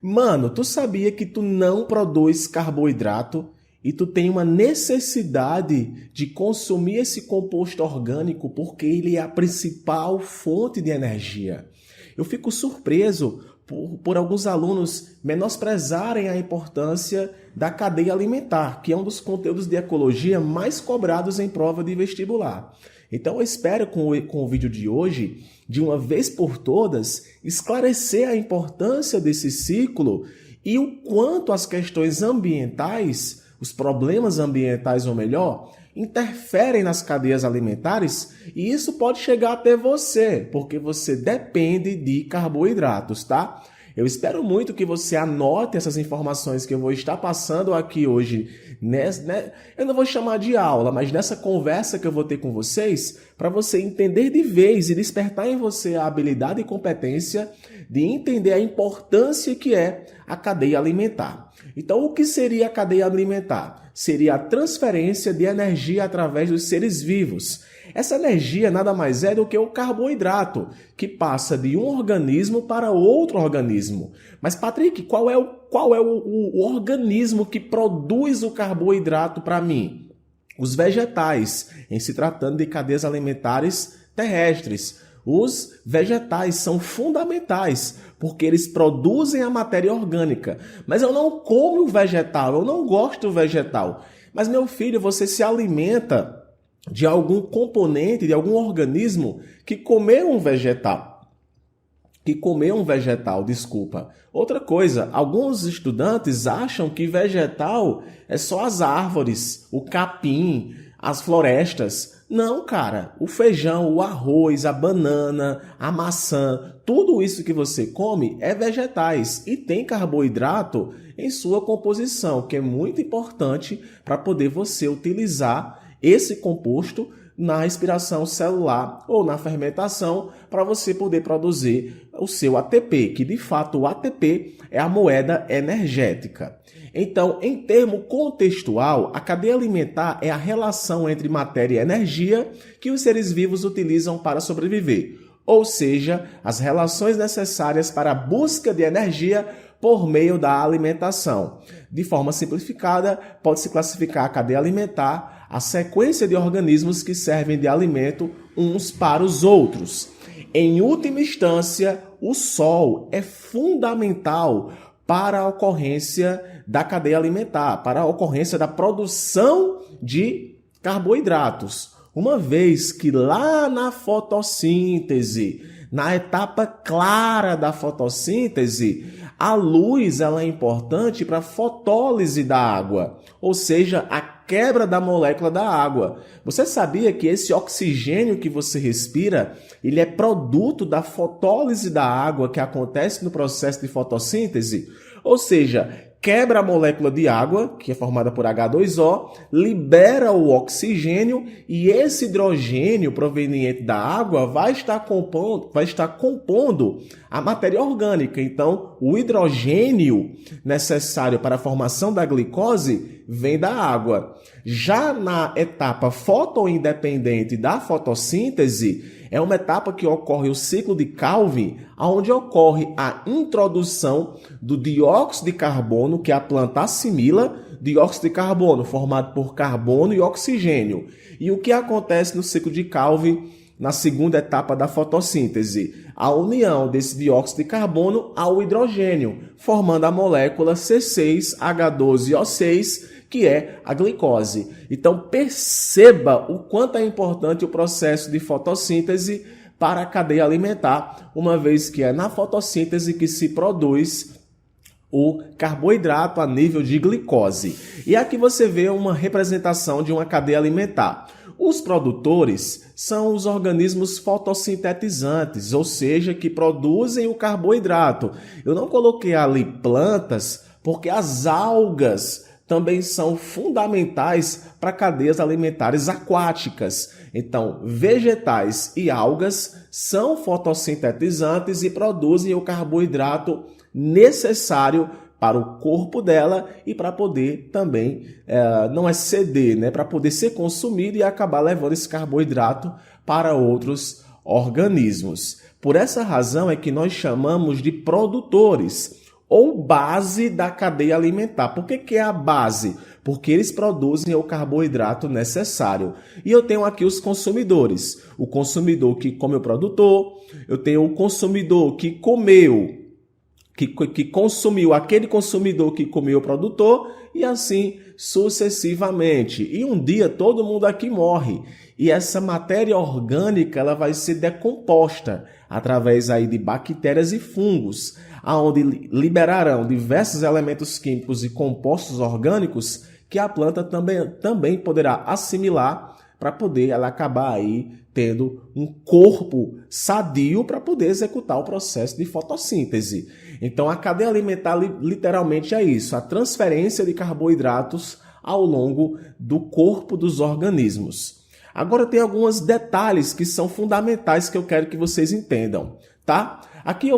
Mano, tu sabia que tu não produz carboidrato e tu tem uma necessidade de consumir esse composto orgânico porque ele é a principal fonte de energia? Eu fico surpreso por alguns alunos menosprezarem a importância da cadeia alimentar, que é um dos conteúdos de ecologia mais cobrados em prova de vestibular. Então eu espero com o vídeo de hoje, de uma vez por todas, esclarecer a importância desse ciclo e o quanto as questões ambientais, os problemas ambientais ou melhor, interferem nas cadeias alimentares e isso pode chegar até você, porque você depende de carboidratos, tá? Eu espero muito que você anote essas informações que eu vou estar passando aqui hoje. Eu não vou chamar de aula, mas nessa conversa que eu vou ter com vocês, para você entender de vez e despertar em você a habilidade e competência de entender a importância que é a cadeia alimentar. Então, o que seria a cadeia alimentar? Seria a transferência de energia através dos seres vivos. Essa energia nada mais é do que o carboidrato, que passa de um organismo para outro organismo. Mas, Patrick, qual é o organismo que produz o carboidrato para mim? Os vegetais, em se tratando de cadeias alimentares terrestres. Os vegetais são fundamentais, porque eles produzem a matéria orgânica. Mas eu não como o vegetal, eu não gosto do vegetal. Mas, meu filho, você se alimenta de algum componente, de algum organismo que comeu um vegetal. Outra coisa, alguns estudantes acham que vegetal é só as árvores, o capim, as florestas. Não, cara, o feijão, o arroz, a banana, a maçã, tudo isso que você come é vegetais e tem carboidrato em sua composição, que é muito importante para poder você utilizar esse composto na respiração celular ou na fermentação para você poder produzir o seu ATP, que de fato o ATP é a moeda energética. Então, em termo contextual, a cadeia alimentar é a relação entre matéria e energia que os seres vivos utilizam para sobreviver, ou seja, as relações necessárias para a busca de energia por meio da alimentação. De forma simplificada, pode-se classificar a cadeia alimentar a sequência de organismos que servem de alimento uns para os outros. Em última instância, o sol é fundamental para a ocorrência da cadeia alimentar, para a ocorrência da produção de carboidratos. Uma vez que lá na fotossíntese, na etapa clara da fotossíntese, a luz ela é importante para a fotólise da água, ou seja, a quebra da molécula da água. Você sabia que esse oxigênio que você respira, ele é produto da fotólise da água que acontece no processo de fotossíntese? Ou seja, quebra a molécula de água, que é formada por H2O, libera o oxigênio e esse hidrogênio proveniente da água vai estar compondo a matéria orgânica. Então, o hidrogênio necessário para a formação da glicose vem da água. Já na etapa fotoindependente da fotossíntese, é uma etapa que ocorre o ciclo de Calvin, onde ocorre a introdução do dióxido de carbono, que a planta assimila, dióxido de carbono, formado por carbono e oxigênio. E o que acontece no ciclo de Calvin, na segunda etapa da fotossíntese? A união desse dióxido de carbono ao hidrogênio, formando a molécula C6H12O6, que é a glicose. Então, perceba o quanto é importante o processo de fotossíntese para a cadeia alimentar, uma vez que é na fotossíntese que se produz o carboidrato a nível de glicose. E aqui você vê uma representação de uma cadeia alimentar. Os produtores são os organismos fotossintetizantes, ou seja, que produzem o carboidrato. Eu não coloquei ali plantas, porque as algas também são fundamentais para cadeias alimentares aquáticas. Então, vegetais e algas são fotossintetizantes e produzem o carboidrato necessário para o corpo dela e para poder também, não exceder, né? Para poder ser consumido e acabar levando esse carboidrato para outros organismos. Por essa razão é que nós chamamos de produtores. ou base da cadeia alimentar. Por que é a base? Porque eles produzem o carboidrato necessário. E eu tenho aqui os consumidores. O consumidor que come o produtor, eu tenho o consumidor que comeu, que consumiu aquele consumidor que comeu o produtor, e assim sucessivamente. E um dia todo mundo aqui morre. E essa matéria orgânica ela vai ser decomposta através aí de bactérias e fungos, aonde liberarão diversos elementos químicos e compostos orgânicos que a planta também poderá assimilar para poder ela acabar aí tendo um corpo sadio para poder executar o processo de fotossíntese. Então a cadeia alimentar literalmente é isso, a transferência de carboidratos ao longo do corpo dos organismos. Agora tem alguns detalhes que são fundamentais que eu quero que vocês entendam, tá? Aqui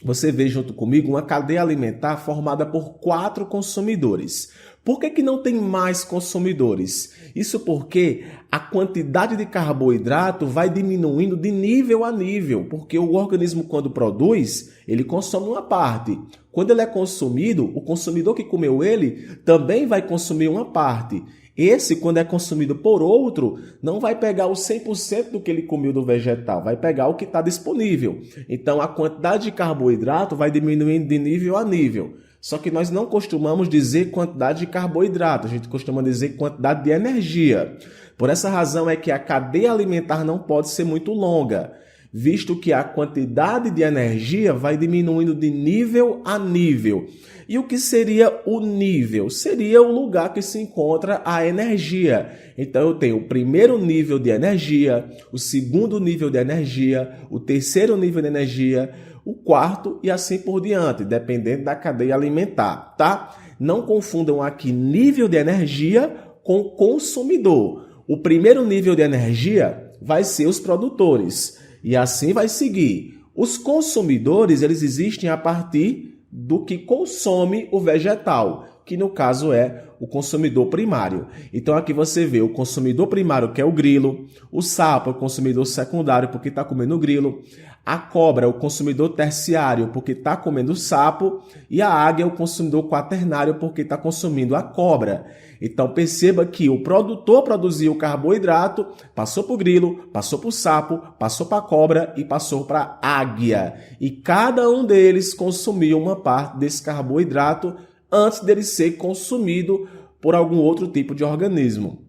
você vê junto comigo uma cadeia alimentar formada por 4 consumidores. Por que não tem mais consumidores? Isso porque a quantidade de carboidrato vai diminuindo de nível a nível, porque o organismo, quando produz, ele consome uma parte. Quando ele é consumido, o consumidor que comeu ele também vai consumir uma parte. Esse, quando é consumido por outro, não vai pegar o 100% do que ele comeu do vegetal, vai pegar o que está disponível. Então, a quantidade de carboidrato vai diminuindo de nível a nível. Só que nós não costumamos dizer quantidade de carboidrato, a gente costuma dizer quantidade de energia. Por essa razão é que a cadeia alimentar não pode ser muito longa, visto que a quantidade de energia vai diminuindo de nível a nível. E o que seria o nível? Seria o lugar que se encontra a energia. Então eu tenho o primeiro nível de energia, o segundo nível de energia, o terceiro nível de energia, o quarto e assim por diante, dependendo da cadeia alimentar, tá? Não confundam aqui nível de energia com consumidor. O primeiro nível de energia vai ser os produtores e assim vai seguir. Os consumidores, eles existem a partir do que consome o vegetal, que no caso é o consumidor primário. Então aqui você vê o consumidor primário, que é o grilo, o sapo é o consumidor secundário, porque está comendo o grilo, a cobra é o consumidor terciário, porque está comendo o sapo, e a águia é o consumidor quaternário, porque está consumindo a cobra. Então perceba que o produtor produziu o carboidrato, passou para o grilo, passou para o sapo, passou para a cobra e passou para a águia. E cada um deles consumiu uma parte desse carboidrato antes dele ser consumido por algum outro tipo de organismo.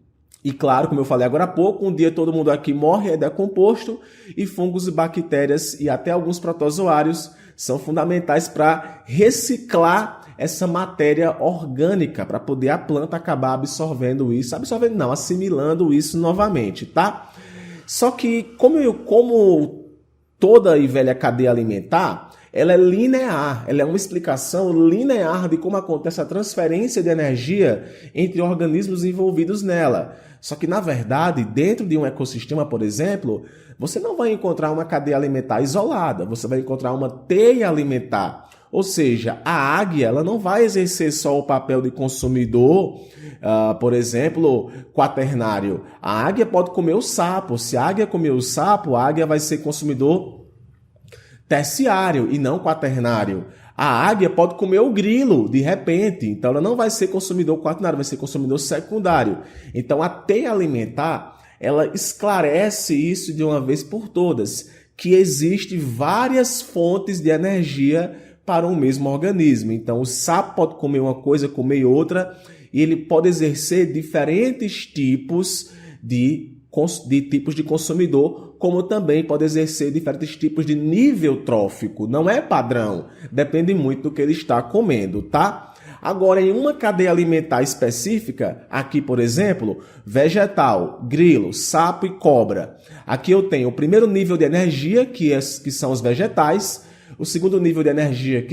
E claro, como eu falei agora há pouco, um dia todo mundo aqui morre, é decomposto, e fungos e bactérias e até alguns protozoários são fundamentais para reciclar essa matéria orgânica, para poder a planta acabar assimilando isso novamente, tá? Só que como toda e velha cadeia alimentar, ela é linear, ela é uma explicação linear de como acontece a transferência de energia entre organismos envolvidos nela. Só que, na verdade, dentro de um ecossistema, por exemplo, você não vai encontrar uma cadeia alimentar isolada, você vai encontrar uma teia alimentar. Ou seja, a águia ela não vai exercer só o papel de consumidor, por exemplo, quaternário. A águia pode comer o sapo. Se a águia comer o sapo, a águia vai ser consumidor terciário e não quaternário. A águia pode comer o grilo, de repente. Então, ela não vai ser consumidor quaternário, vai ser consumidor secundário. Então, a teia alimentar, ela esclarece isso de uma vez por todas, que existem várias fontes de energia para um mesmo organismo. Então, o sapo pode comer uma coisa, comer outra, e ele pode exercer diferentes tipos de tipos de consumidor, como também pode exercer diferentes tipos de nível trófico. Não é padrão, depende muito do que ele está comendo, tá? Agora, em uma cadeia alimentar específica, aqui, por exemplo, vegetal, grilo, sapo e cobra. Aqui eu tenho o primeiro nível de energia, que são os vegetais, o segundo nível de energia,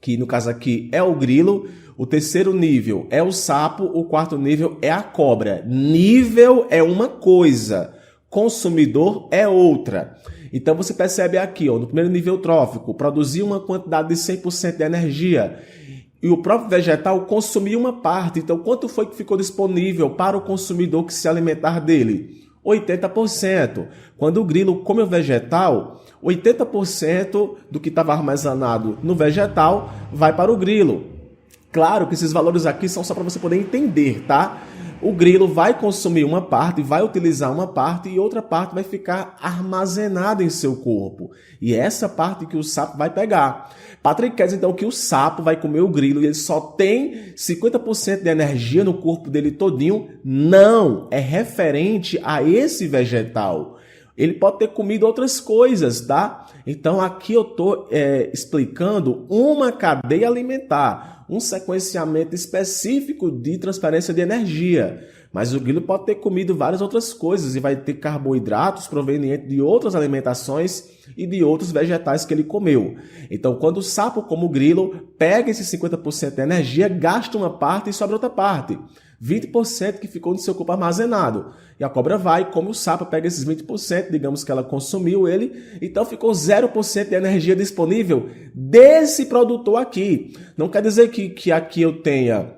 que no caso aqui é o grilo, o terceiro nível é o sapo, o quarto nível é a cobra. Nível é uma coisa, consumidor é outra. Então você percebe aqui, no primeiro nível trófico, produziu uma quantidade de 100% de energia e o próprio vegetal consumiu uma parte. Então quanto foi que ficou disponível para o consumidor que se alimentar dele? 80%. Quando o grilo come o vegetal, 80% do que estava armazenado no vegetal vai para o grilo. Claro que esses valores aqui são só para você poder entender, tá? O grilo vai consumir uma parte, vai utilizar uma parte e outra parte vai ficar armazenada em seu corpo. E é essa parte que o sapo vai pegar. Patrick, quer dizer então que o sapo vai comer o grilo e ele só tem 50% de energia no corpo dele todinho? Não, é referente a esse vegetal. Ele pode ter comido outras coisas, tá? Então aqui eu estou explicando uma cadeia alimentar, um sequenciamento específico de transferência de energia. Mas o grilo pode ter comido várias outras coisas e vai ter carboidratos provenientes de outras alimentações e de outros vegetais que ele comeu. Então, quando o sapo come o grilo, pega esse 50% de energia, gasta uma parte e sobra outra parte. 20% que ficou no seu corpo armazenado. E a cobra vai e come o sapo, pega esses 20%, digamos que ela consumiu ele, então ficou 0% de energia disponível desse produtor aqui. Não quer dizer que aqui eu tenha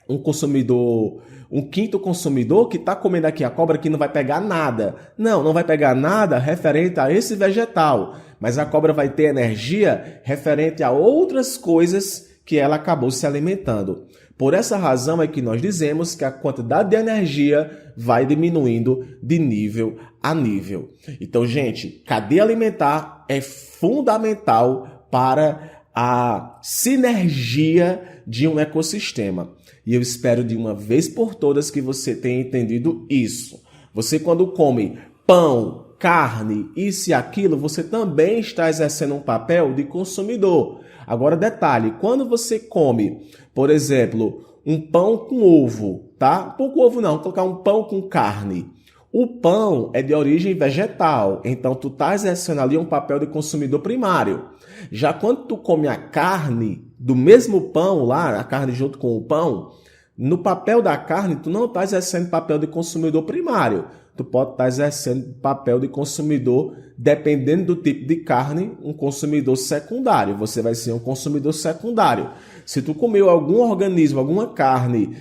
um consumidor, um quinto consumidor que está comendo aqui a cobra que não vai pegar nada. Não, não vai pegar nada referente a esse vegetal, mas a cobra vai ter energia referente a outras coisas que ela acabou se alimentando. Por essa razão é que nós dizemos que a quantidade de energia vai diminuindo de nível a nível. Então, gente, cadeia alimentar é fundamental para a sinergia de um ecossistema. E eu espero de uma vez por todas que você tenha entendido isso. Você, quando come pão, carne, isso e aquilo, você também está exercendo um papel de consumidor. Agora, detalhe, quando você come, por exemplo, um pão com ovo, tá? Pão com ovo não, vou colocar um pão com carne. O pão é de origem vegetal, então tu está exercendo ali um papel de consumidor primário. Já quando tu come a carne do mesmo pão lá, a carne junto com o pão, no papel da carne tu não está exercendo papel de consumidor primário. Tu pode estar exercendo papel de consumidor, dependendo do tipo de carne, um consumidor secundário. Você vai ser um consumidor secundário. Se tu comeu algum organismo, alguma carne,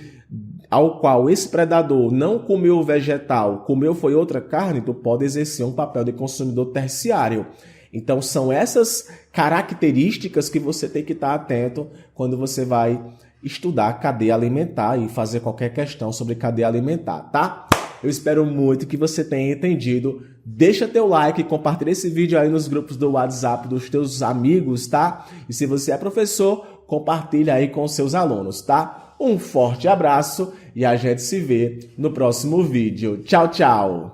ao qual esse predador não comeu o vegetal, comeu foi outra carne, tu pode exercer um papel de consumidor terciário. Então são essas características que você tem que estar atento quando você vai estudar cadeia alimentar e fazer qualquer questão sobre cadeia alimentar, tá? Eu espero muito que você tenha entendido. Deixa teu like, compartilha esse vídeo aí nos grupos do WhatsApp dos teus amigos, tá? E se você é professor, compartilha aí com os seus alunos, tá? Um forte abraço e a gente se vê no próximo vídeo. Tchau, tchau!